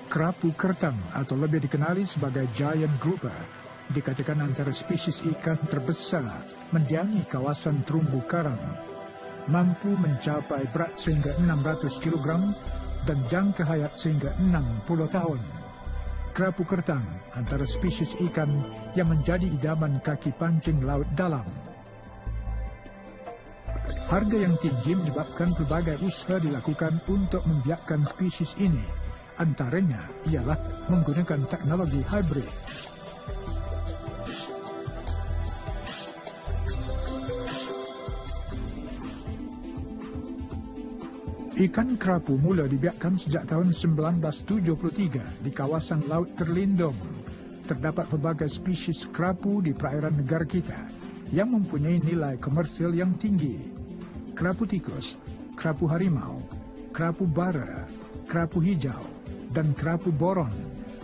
Kerapu kertang atau lebih dikenali sebagai giant grouper dikatakan antara spesies ikan terbesar mendiami kawasan terumbu karang. Mampu mencapai berat sehingga 600 kg dan jangka hayat sehingga 60 tahun. Kerapu kertang antara spesies ikan yang menjadi idaman kaki pancing laut dalam. Harga yang tinggi menyebabkan pelbagai usaha dilakukan untuk membiakkan spesies ini. Antaranya ialah menggunakan teknologi hybrid. Ikan kerapu mula dibiakkan sejak tahun 1973 di kawasan laut terlindung. Terdapat pelbagai spesies kerapu di perairan negara kita yang mempunyai nilai komersial yang tinggi. Kerapu tikus, kerapu harimau, kerapu bara, kerapu hijau, dan kerapu boron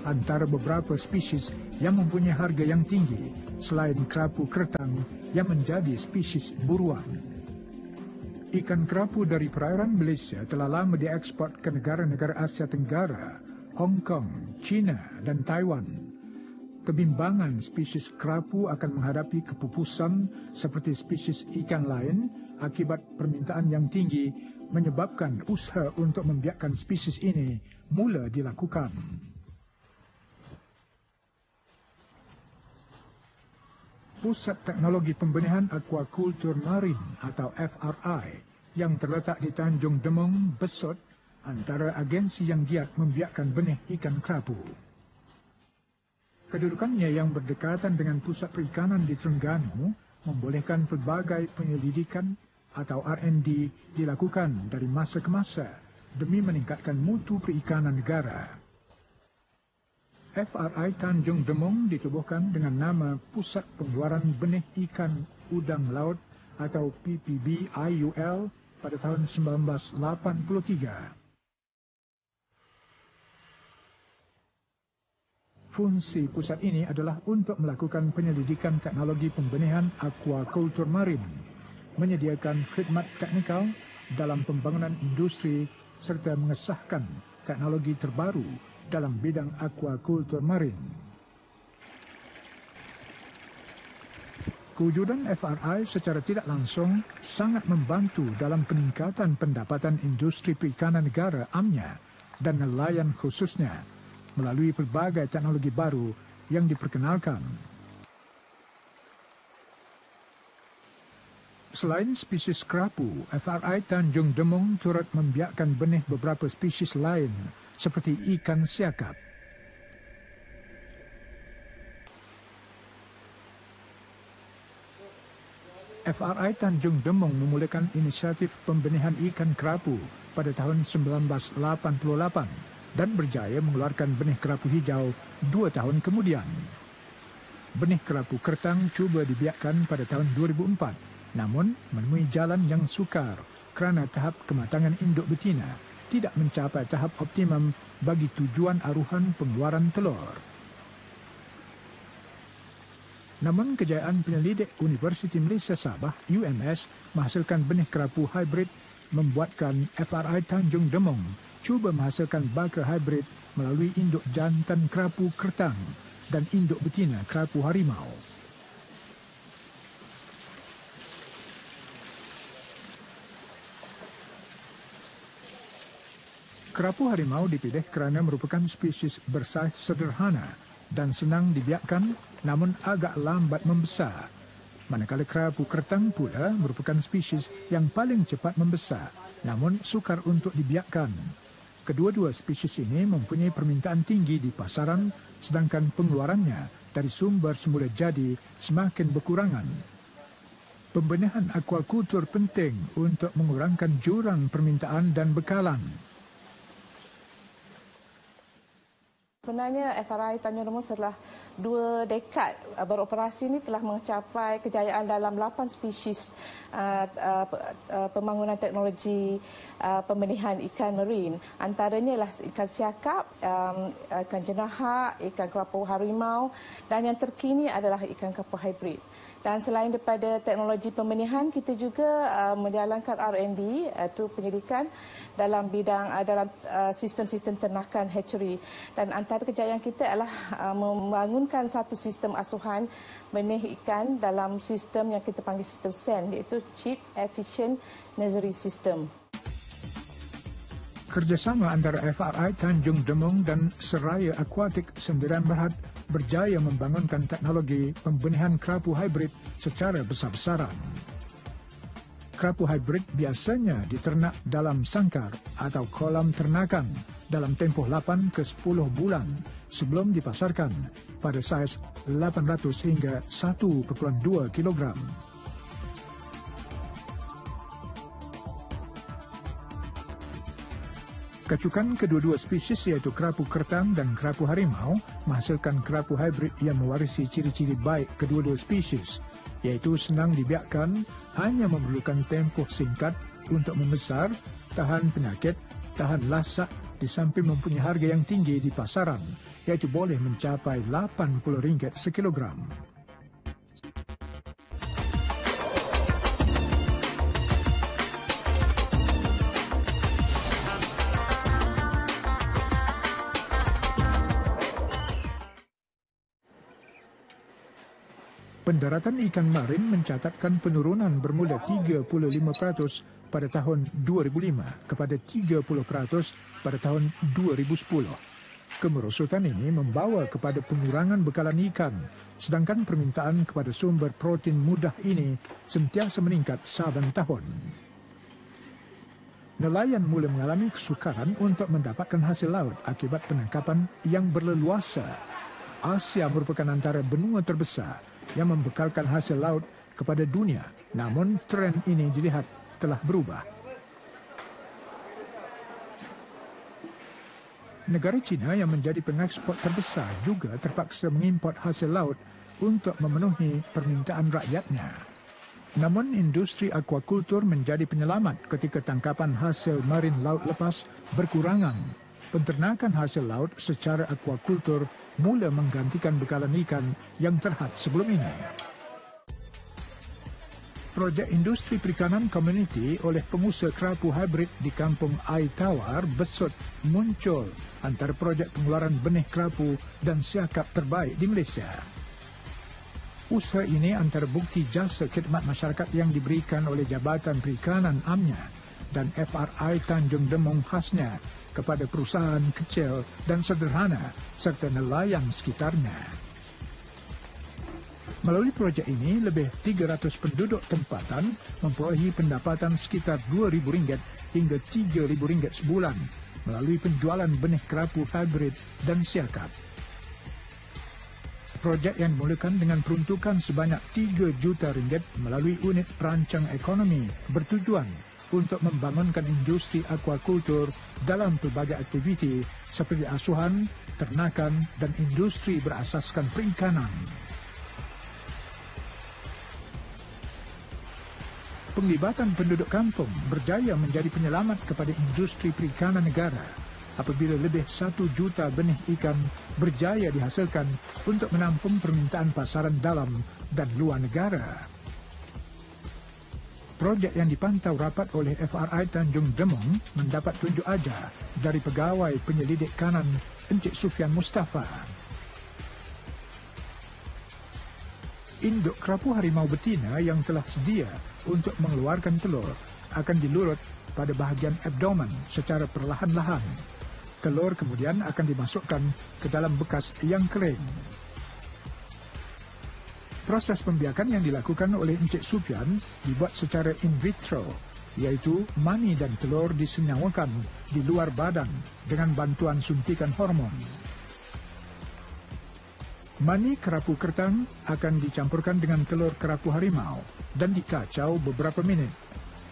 antara beberapa spesies yang mempunyai harga yang tinggi selain kerapu kertang yang menjadi spesies buruan. Ikan kerapu dari perairan Malaysia telah lama diekspor ke negara-negara Asia Tenggara, Hong Kong, China dan Taiwan. Kebimbangan spesies kerapu akan menghadapi kepupusan seperti spesies ikan lain akibat permintaan yang tinggi menyebabkan usaha untuk membiakkan spesies ini mula dilakukan. Pusat Teknologi Pembenihan Aquaculture Marine atau FRI yang terletak di Tanjung Demong, Besut, antara agensi yang giat membiakkan benih ikan kerapu. Kedudukannya yang berdekatan dengan pusat perikanan di Terengganu membolehkan pelbagai penyelidikan atau R&D dilakukan dari masa ke masa demi meningkatkan mutu perikanan negara. FRI Tanjung Demong ditubuhkan dengan nama Pusat Pengeluaran Benih Ikan Udang Laut atau PPBIUL pada tahun 1983. Fungsi pusat ini adalah untuk melakukan penyelidikan teknologi pembenihan aquaculture marine, menyediakan khidmat teknikal dalam pembangunan industri serta mengesahkan teknologi terbaru dalam bidang aquaculture marine. Kewujudan FRI secara tidak langsung sangat membantu dalam peningkatan pendapatan industri perikanan negara AMNIA dan nelayan khususnya melalui pelbagai teknologi baru yang diperkenalkan. Selain spesies kerapu, FRI Tanjung Demong turut membiakkan benih beberapa spesies lain seperti ikan siakap. FRI Tanjung Demong memulakan inisiatif pembenihan ikan kerapu pada tahun 1988 dan berjaya mengeluarkan benih kerapu hijau 2 tahun kemudian. Benih kerapu kertang cuba dibiakkan pada tahun 2004, namun menemui jalan yang sukar kerana tahap kematangan induk betina tidak mencapai tahap optimum bagi tujuan aruhan pengeluaran telur. Namun kejayaan penyelidik Universiti Malaysia Sabah, UMS, menghasilkan benih kerapu hybrid membuatkan FRI Tanjung Demong cuba menghasilkan baka hybrid melalui induk jantan kerapu kertang dan induk betina kerapu harimau. Kerapu harimau dipilih kerana merupakan spesies bersaiz sederhana dan senang dibiakkan namun agak lambat membesar. Manakala kerapu kertang pula merupakan spesies yang paling cepat membesar namun sukar untuk dibiakkan. Kedua-dua spesies ini mempunyai permintaan tinggi di pasaran sedangkan pengeluarannya dari sumber semula jadi semakin berkurangan. Pembenihan aquaculture penting untuk mengurangkan jurang permintaan dan bekalan. Sebenarnya FRI Tanjung Demong setelah 2 dekad beroperasi ini telah mencapai kejayaan dalam 8 spesies pembangunan teknologi pembenihan ikan marine. Antaranya ialah ikan siakap, ikan jenaha, ikan kerapu harimau dan yang terkini adalah ikan kerapu hybrid. Dan selain daripada teknologi pembenihan, kita juga menjalankan R&D, itu penyelidikan dalam bidang dalam sistem-sistem ternakan hatchery. Dan antara kejayaan kita adalah membangunkan satu sistem asuhan benih ikan dalam sistem yang kita panggil sistem SEN, iaitu Chip Efficient Nursery System. Kerjasama antara FRI Tanjung Demong dan Seraya Aquatic Sendirian Berhad berjaya membangunkan teknologi pembenihan kerapu hybrid secara besar-besaran. Kerapu hybrid biasanya diternak dalam sangkar atau kolam ternakan dalam tempoh 8 ke 10 bulan sebelum dipasarkan pada saiz 800 hingga 1,2 kilogram. Kacukan kedua-dua spesies iaitu kerapu kertang dan kerapu harimau menghasilkan kerapu hybrid yang mewarisi ciri-ciri baik kedua-dua spesies, iaitu senang dibiakkan, hanya memerlukan tempoh singkat untuk membesar, tahan penyakit, tahan lasak, di samping mempunyai harga yang tinggi di pasaran, iaitu boleh mencapai RM80 sekilogram. Pendaratan ikan marin mencatatkan penurunan bermula 35% pada tahun 2005 kepada 30% pada tahun 2010. Kemerosotan ini membawa kepada pengurangan bekalan ikan, sedangkan permintaan kepada sumber protein mudah ini sentiasa meningkat saban tahun. Nelayan mula mengalami kesukaran untuk mendapatkan hasil laut akibat penangkapan yang berleluasa. Asia merupakan antara benua terbesar yang membekalkan hasil laut kepada dunia, namun tren ini dilihat telah berubah. Negara China yang menjadi pengekspor terbesar juga terpaksa mengimport hasil laut untuk memenuhi permintaan rakyatnya. Namun industri akuakultur menjadi penyelamat ketika tangkapan hasil marin laut lepas berkurangan. Penternakan hasil laut secara akuakultur mula menggantikan bekalan ikan yang terhad sebelum ini. Projek industri perikanan komuniti oleh pengusaha kerapu hybrid di kampung Ai Tawar, Besut muncul antara projek pengeluaran benih kerapu dan siakap terbaik di Malaysia. Usaha ini antara bukti jasa khidmat masyarakat yang diberikan oleh Jabatan Perikanan AMNY dan FRI Tanjung Demong khasnya kepada perusahaan kecil dan sederhana serta nelayan sekitarnya. Melalui projek ini, lebih 300 penduduk tempatan memperolehi pendapatan sekitar RM2,000 hingga RM3,000 sebulan melalui penjualan benih kerapu hybrid dan siakap. Projek yang dimulakan dengan peruntukan sebanyak RM3 juta melalui unit perancang ekonomi bertujuan untuk membangunkan industri akuakultur dalam pelbagai aktiviti seperti asuhan, ternakan dan industri berasaskan perikanan. Penglibatan penduduk kampung berjaya menjadi penyelamat kepada industri perikanan negara apabila lebih 1 juta benih ikan berjaya dihasilkan untuk menampung permintaan pasaran dalam dan luar negara. Projek yang dipantau rapat oleh FRI Tanjung Demong mendapat tunjuk ajar dari pegawai penyelidik kanan Encik Sufian Mustafa. Induk kerapu harimau betina yang telah sedia untuk mengeluarkan telur akan dilurut pada bahagian abdomen secara perlahan-lahan. Telur kemudian akan dimasukkan ke dalam bekas yang kering. Proses pembiakan yang dilakukan oleh Encik Sufian dibuat secara in vitro, iaitu mani dan telur disenyawakan di luar badan dengan bantuan suntikan hormon. Mani kerapu kertang akan dicampurkan dengan telur kerapu harimau dan dikacau beberapa minit.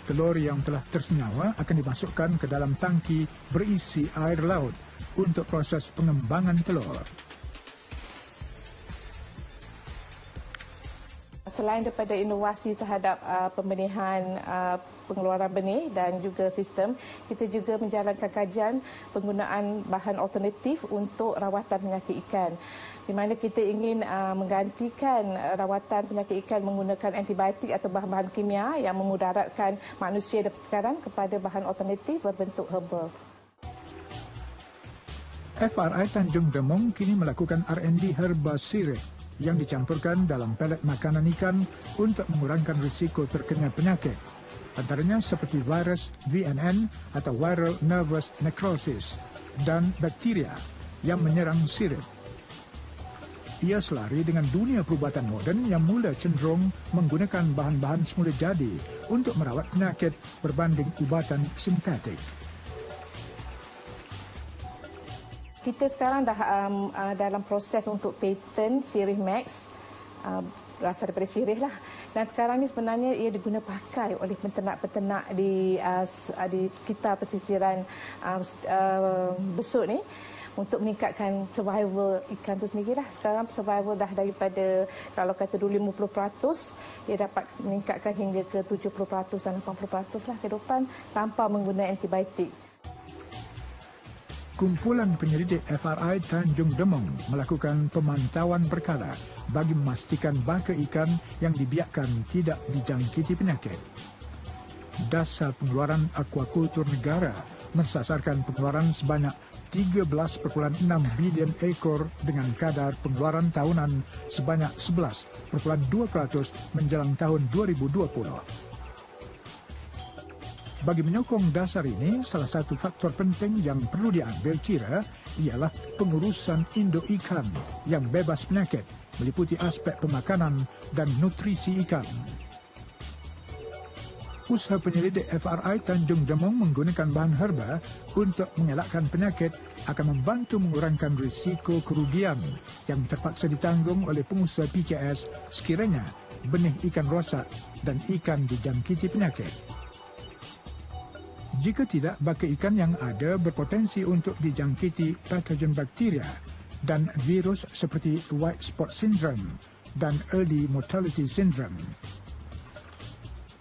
Telur yang telah tersenyawa akan dimasukkan ke dalam tangki berisi air laut untuk proses pengembangan telur. Selain daripada inovasi terhadap pembenihan pengeluaran benih dan juga sistem, kita juga menjalankan kajian penggunaan bahan alternatif untuk rawatan penyakit ikan. Di mana kita ingin menggantikan rawatan penyakit ikan menggunakan antibiotik atau bahan-bahan kimia yang memudaratkan manusia dan sekarang kepada bahan alternatif berbentuk herbal. FRI Tanjung Demong kini melakukan R&D herba sirih yang dicampurkan dalam pelet makanan ikan untuk mengurangkan risiko terkena penyakit. Antaranya seperti virus VNN atau viral nervous necrosis dan bakteria yang menyerang sirip. Ia selari dengan dunia perubatan moden yang mula cenderung menggunakan bahan-bahan semula jadi untuk merawat penyakit berbanding ubatan sintetik. Kita sekarang dah dalam proses untuk patent Sirih Max, berasal daripada sirih lah. Dan sekarang ni sebenarnya ia diguna pakai oleh peternak-peternak di sekitar pesisiran Besut ni untuk meningkatkan survival ikan tu sendirilah. Sekarang survival dah daripada, kalau kata dulu 50%, dia dapat meningkatkan hingga ke 70% dan 80% lah ke depan tanpa menggunakan antibiotik. Kumpulan penyelidik FRI Tanjung Demong melakukan pemantauan berkala bagi memastikan baka ikan yang dibiarkan tidak dijangkiti penyakit. Dasar pengeluaran akuakultur negara mensasarkan pengeluaran sebanyak 13,6 bilion ekor dengan kadar pengeluaran tahunan sebanyak 11,2% menjelang tahun 2020. Bagi menyokong dasar ini, salah satu faktor penting yang perlu diambil kira ialah pengurusan induk ikan yang bebas penyakit, meliputi aspek pemakanan dan nutrisi ikan. Usaha penyelidik FRI Tanjung Demong menggunakan bahan herba untuk mengelakkan penyakit akan membantu mengurangkan risiko kerugian yang terpaksa ditanggung oleh pengusaha PKS sekiranya benih ikan rosak dan ikan dijangkiti penyakit. Jika tidak, baka ikan yang ada berpotensi untuk dijangkiti patogen bakteria dan virus seperti white spot syndrome dan early mortality syndrome.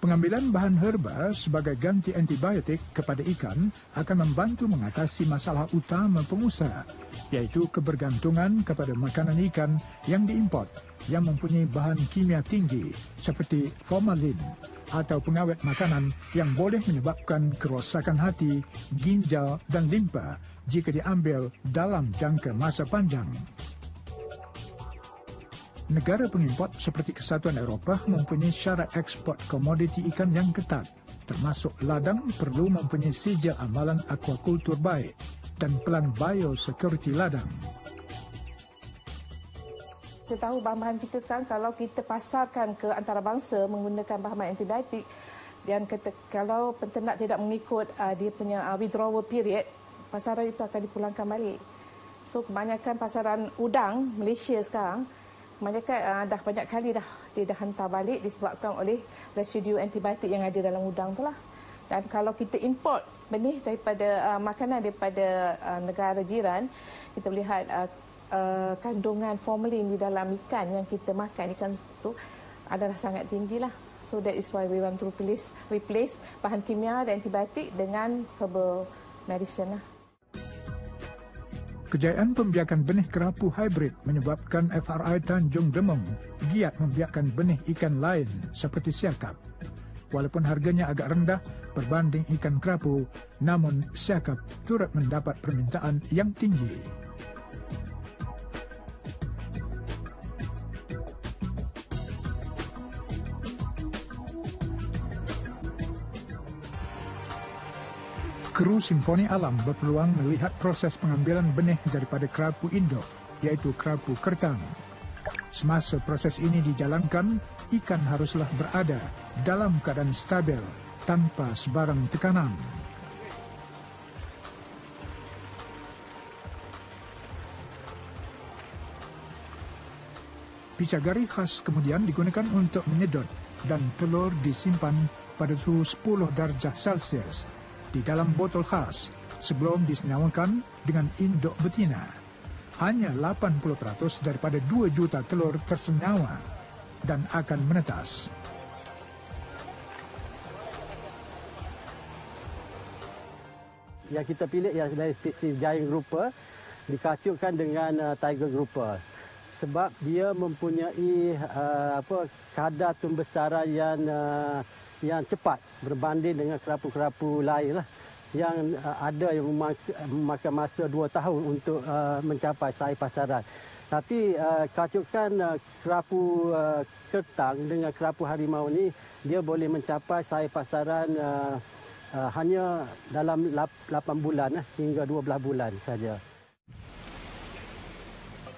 Pengambilan bahan herba sebagai ganti antibiotik kepada ikan akan membantu mengatasi masalah utama pengusaha, iaitu kebergantungan kepada makanan ikan yang diimport yang mempunyai bahan kimia tinggi seperti formalin atau pengawet makanan yang boleh menyebabkan kerosakan hati, ginjal dan limpa jika diambil dalam jangka masa panjang. Negara pengimport seperti Kesatuan Eropah mempunyai syarat ekspor komoditi ikan yang ketat, termasuk ladang perlu mempunyai sijil amalan akuakultur baik dan pelan biosecurity ladang. Kita tahu bahan-bahan kita sekarang kalau kita pasarkan ke antarabangsa menggunakan bahan-bahan antibiotik dan kalau peternak tidak mengikut dia punya withdrawal period, pasaran itu akan dipulangkan balik. So kebanyakan pasaran udang Malaysia sekarang, kebanyakan dah banyak kali dia dah hantar balik disebabkan oleh residu antibiotik yang ada dalam udang itulah. Dan kalau kita import benih daripada makanan daripada negara jiran, kita melihat kandungan formalin di dalam ikan yang kita makan, ikan itu adalah sangat tinggi lah. So that is why we want to replace bahan kimia dan antibiotik dengan herbal medicine lah. Kejayaan pembiakan benih kerapu hybrid menyebabkan FRI Tanjung Demong giat membiakkan benih ikan lain seperti siakap. Walaupun harganya agak rendah berbanding ikan kerapu, namun siakap turut mendapat permintaan yang tinggi. Kru Simfoni Alam berpeluang melihat proses pengambilan benih daripada kerapu induk, iaitu kerapu kertang. Semasa proses ini dijalankan, ikan haruslah berada dalam keadaan stabil tanpa sebarang tekanan. Picagari khas kemudian digunakan untuk menyedot dan telur disimpan pada suhu 10 darjah Celsius di dalam botol khas sebelum disenyawakan dengan induk betina. Hanya 80% daripada 2 juta telur tersenyawa. dan akan menetas. Yang kita pilih ialah dari spesies giant grouper dikacukkan dengan tiger grouper sebab dia mempunyai kadar pembesaran yang cepat berbanding dengan kerapu-kerapu lain lah yang ada yang memakan masa 2 tahun untuk mencapai saiz pasaran. Tapi kacukan kerapu kertang dengan kerapu harimau ni dia boleh mencapai saiz pasaran hanya dalam 8 bulan hingga 12 bulan saja.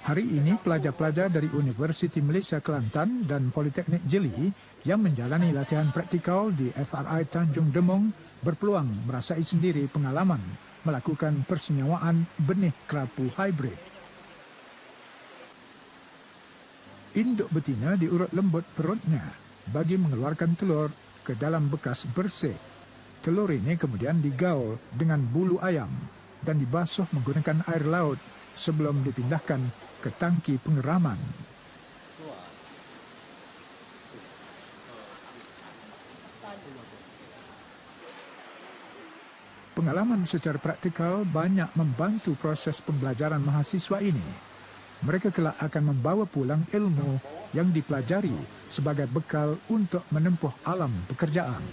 Hari ini pelajar-pelajar dari Universiti Malaysia Kelantan dan Politeknik Jeli yang menjalani latihan praktikal di FRI Tanjung Demong berpeluang merasai sendiri pengalaman melakukan persenyawaan benih kerapu hybrid. Induk betina diurut lembut perutnya bagi mengeluarkan telur ke dalam bekas bersih. Telur ini kemudian digaul dengan bulu ayam dan dibasuh menggunakan air laut sebelum dipindahkan ke tangki pengeraman. Pengalaman secara praktikal banyak membantu proses pembelajaran mahasiswa ini. Mereka kelak akan membawa pulang ilmu yang dipelajari sebagai bekal untuk menempuh alam pekerjaan.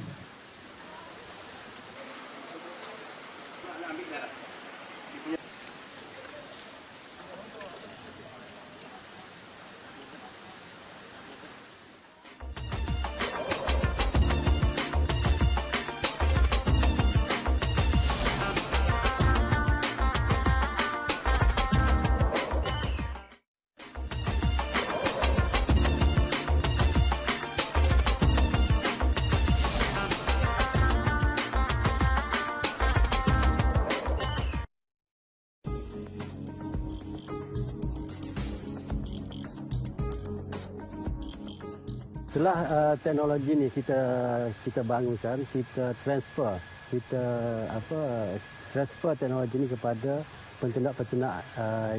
Setelah teknologi ni kita bangunkan, kita transfer teknologi ni kepada peternak-peternak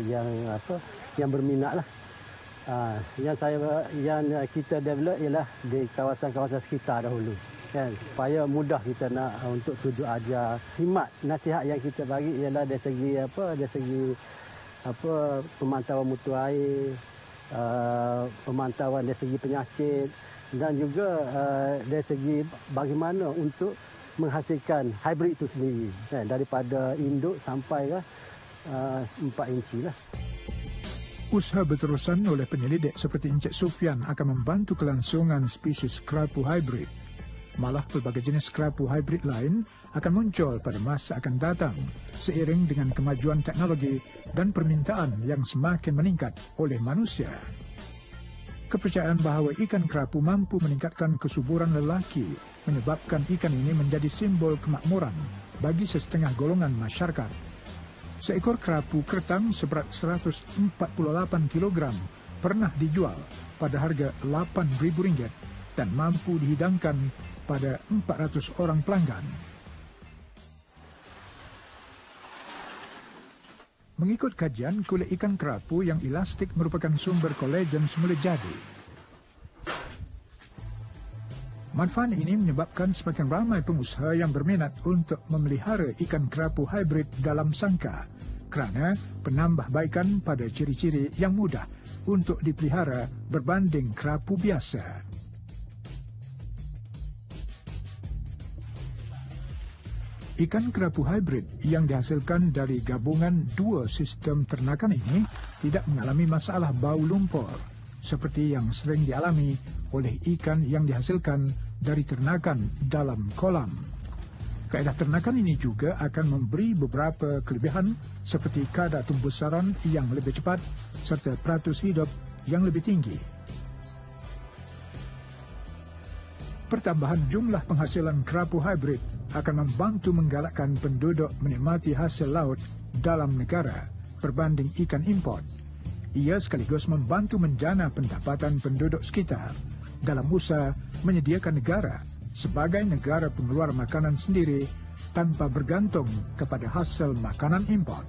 yang berminat lah. Yang kita develop ialah di kawasan-kawasan sekitar dahulu, kan, supaya mudah kita nak untuk tuju ajar. Khidmat nasihat yang kita bagi ialah dari segi pemantauan mutu air, pemantauan dari segi penyakit dan juga dari segi bagaimana untuk menghasilkan hybrid itu sendiri, kan, daripada induk sampai 4 inci lah. Usaha berterusan oleh penyelidik seperti Encik Sufian akan membantu kelangsungan spesies kerapu hybrid. Malah pelbagai jenis kerapu hybrid lain akan muncul pada masa akan datang seiring dengan kemajuan teknologi dan permintaan yang semakin meningkat oleh manusia. Kepercayaan bahawa ikan kerapu mampu meningkatkan kesuburan lelaki menyebabkan ikan ini menjadi simbol kemakmuran bagi setengah golongan masyarakat. Seekor kerapu kertang seberat 148 kg pernah dijual pada harga RM8.000 dan mampu dihidangkan pada 400 orang pelanggan. Mengikut kajian, kulit ikan kerapu yang elastik merupakan sumber kolagen semula jadi. Manfaat ini menyebabkan semakin ramai pengusaha yang berminat untuk memelihara ikan kerapu hybrid dalam sangka kerana penambahbaikan pada ciri-ciri yang mudah untuk dipelihara berbanding kerapu biasa. Ikan kerapu hybrid yang dihasilkan dari gabungan 2 sistem ternakan ini tidak mengalami masalah bau lumpur seperti yang sering dialami oleh ikan yang dihasilkan dari ternakan dalam kolam. Kaedah ternakan ini juga akan memberi beberapa kelebihan seperti kadar tumbuhsaran yang lebih cepat serta peratus hidup yang lebih tinggi. Pertambahan jumlah penghasilan kerapu hybrid akan membantu menggalakkan penduduk menikmati hasil laut dalam negara berbanding ikan import. Ia sekaligus membantu menjana pendapatan penduduk sekitar dalam usaha menyediakan negara sebagai negara pengeluar makanan sendiri tanpa bergantung kepada hasil makanan import.